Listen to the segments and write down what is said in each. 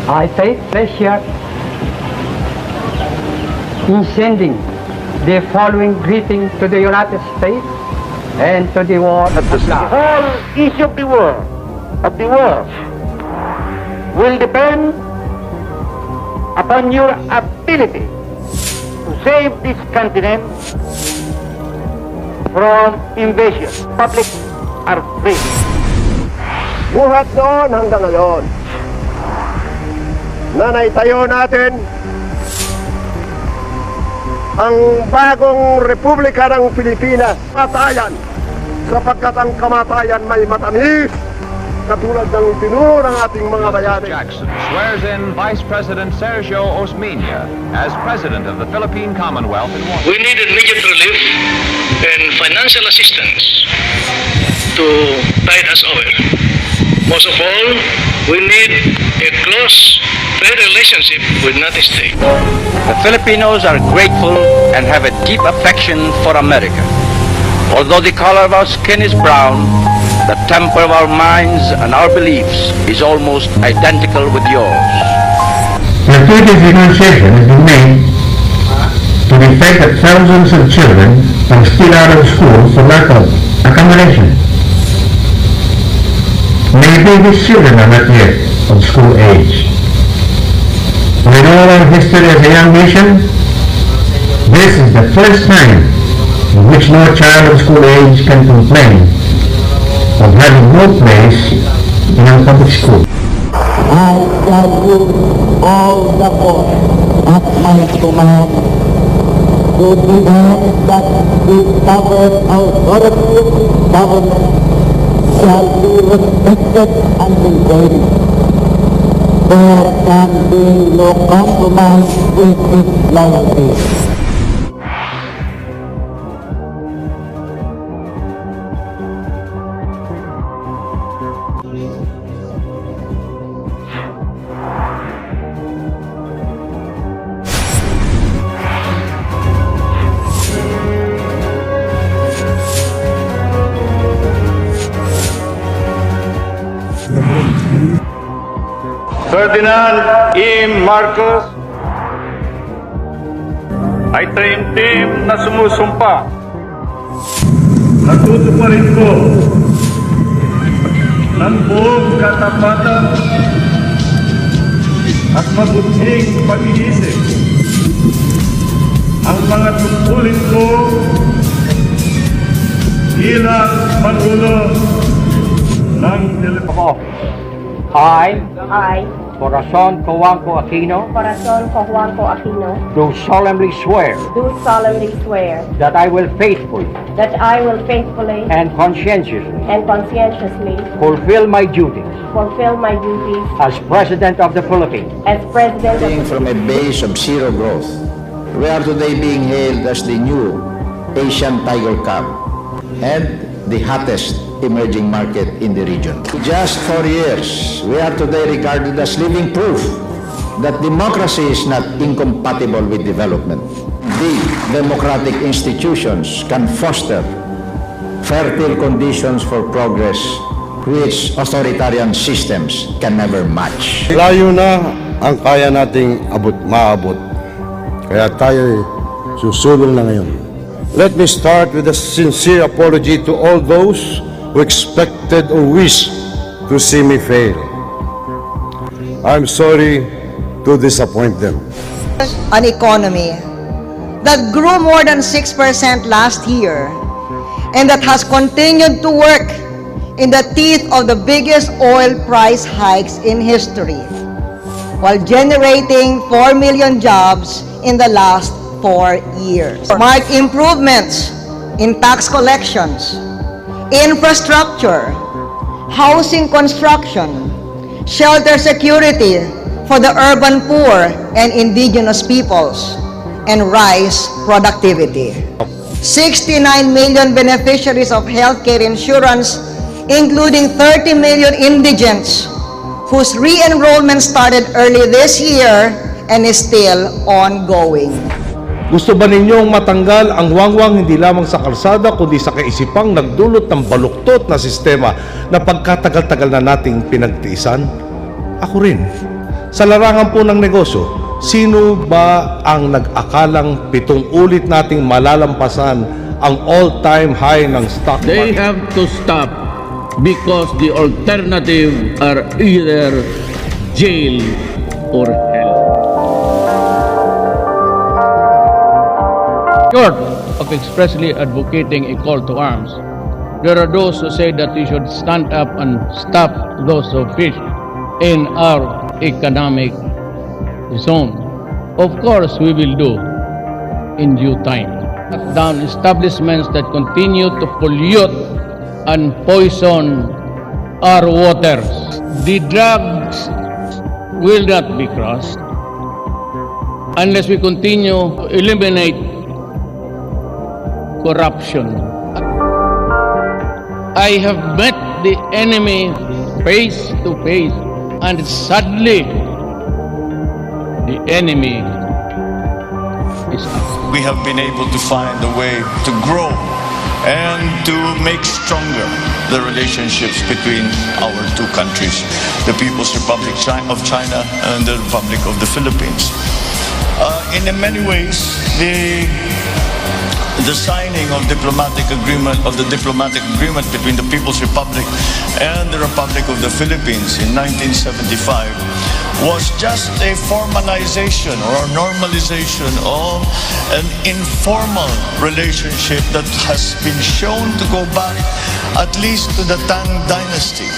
I take pleasure in sending the following greeting to the United States and to the world at The whole issue of the world will depend upon your ability to save this continent from invasion. Public are free. Buhat noon hanggang ngayon na naitayo natin ang bagong Republika ng Pilipinas. Kamatayan, sapagkat ang kamatayan may matamis, katulad ng tinuro ng ating mga bayani. Jackson swears in Vice President Sergio Osmeña as President of the Philippine Commonwealth in Washington. We need immediate relief and financial assistance to tide us over. Most of all, we need a close trade relationship with the United States. The Filipinos are grateful and have a deep affection for America. Although the color of our skin is brown, the temper of our minds and our beliefs is almost identical with yours. Strategic negotiation has been made to the effect that thousands of children are still out of school for lack of accommodation. Maybe these children are not yet of school age. In all our history as a young nation, this is the first time in which no child of school age can complain of having no place in our public school. I shall use all the force at my command to demand that the sovereign authority of government shall be respected and maintained. There can be no compromise with this loyalty. Ferdinand E. Marcos ay taimtim na sumusumpa. Natutuparin ko ng buong katapatan at mabuting pag-iisip ang mga tungkulin ko bilang pangulo ng Pilipinas. I, Corazon Cojuangco Aquino, do solemnly swear that I will faithfully and conscientiously fulfill my duties as President of the Philippines. From a base of zero growth, we are today being hailed as the new Asian Tiger Cub and the hottest emerging market in the region. Just 4 years, we are today regarded as living proof that democracy is not incompatible with development. The democratic institutions can foster fertile conditions for progress which authoritarian systems can never match. Layo na ang kaya nating maabot. Kaya tayo susulong na ngayon. Let me start with a sincere apology to all those who expected or wished to see me fail. I'm sorry to disappoint them. An economy that grew more than 6% last year and that has continued to work in the teeth of the biggest oil price hikes in history, while generating 4 million jobs in the last 4 years. Mark improvements in tax collections, infrastructure, housing construction, shelter security for the urban poor and indigenous peoples, and rise productivity. 69 million beneficiaries of healthcare insurance, including 30 million indigents, whose re-enrollment started early this year and is still ongoing. Gusto ba ninyong matanggal ang wangwang hindi lamang sa kalsada kundi sa kaisipang nagdulot ng baluktot na sistema na pagkatagal-tagal na nating pinagtiisan? Ako rin. Sa larangan po ng negosyo, sino ba ang nag-akalang 7 ulit nating malalampasan ang all-time high ng stock They market? have to stop because the alternative are either jail or hell. Short of expressly advocating a call to arms, there are those who say that we should stand up and stop those who fish in our economic zone. Of course, we will do in due time. Cut down establishments that continue to pollute and poison our waters. The drugs will not be crossed unless we continue to eliminate corruption. I have met the enemy face to face, and sadly, the enemy is us. We have been able to find a way to grow and to make stronger the relationships between our two countries, the People's Republic of China and the Republic of the Philippines. In many ways, the signing of the diplomatic agreement between the People's Republic and the Republic of the Philippines in 1975 was just a formalization or a normalization of an informal relationship that has been shown to go back at least to the Tang Dynasty.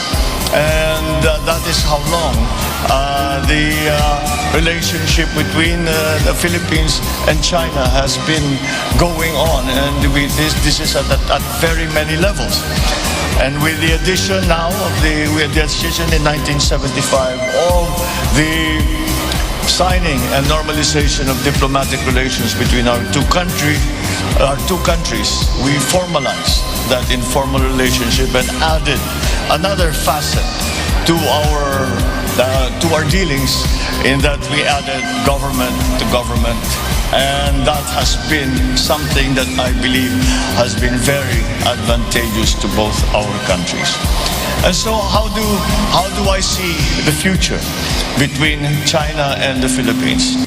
And that is how long the relationship between the Philippines and China has been going on, and this is at very many levels. And with the addition now of the addition in 1975 of the signing and normalization of diplomatic relations between our two countries, we formalized that informal relationship and added another facet to our dealings, in that we added government to government, and that has been something that I believe has been very advantageous to both our countries. And so how do I see the future between China and the Philippines?